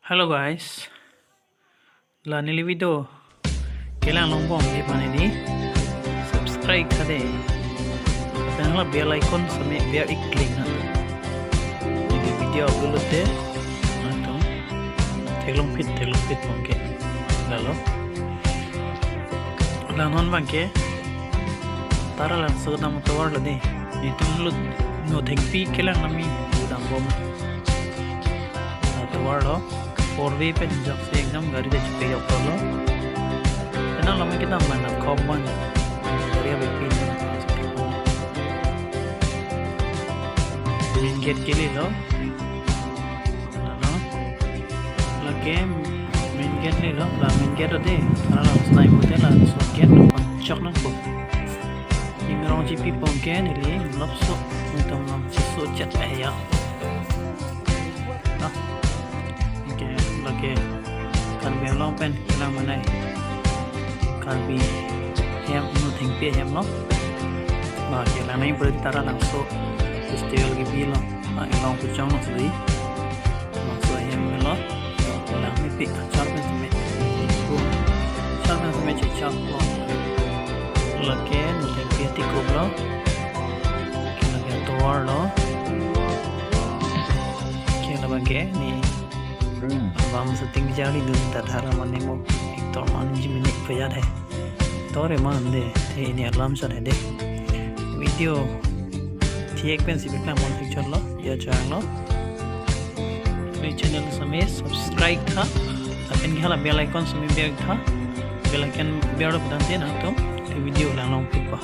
Hello guys, la nili video kelang longbong di mana ni subscribe kade dan la bell icon sampai biar iklik na ini video upload te atau teglong fit bangke lalu lanon bangke tara lang sudah mutawar lade itu lut nothengpi kelang nami udang bom atawar lo 4-way पे जब से एकदम गाड़ी दे चुके हैं ऊपर लो है ना लम्बे कितना मना कॉमन बढ़िया बिल्कुल मेन गेट के लिए लो ना लगे मेन गेट ले लो मेन गेट दे ना लो स्नाइप होते ला सो गेट पंचक ना को इंग्रॉन जीपी पंके निली लप्सो untuk namciso chat ya lagi Karbi Anglong pen kelang mana Karbi Ahem Nothengpi Ahem lo bah kelang naik berantara langsung festival gibi lo Anglong pucang lo suri langsung Ahem lo kelang ni pik acar pen sampai acar pen sampai cecak lo lagi Nothengpi Ahem lo lagi tower lo kelang bagi ni हम setting jari dun tadhara mane mo ektor 5 minit payah hai tore man de the ini alarm sa de video thiek pen si bekla mon picture lo ya channel lo ni channel samay subscribe tha apen ghala bell icon samay bell tha bell icon bell button de na to video lang long pik pa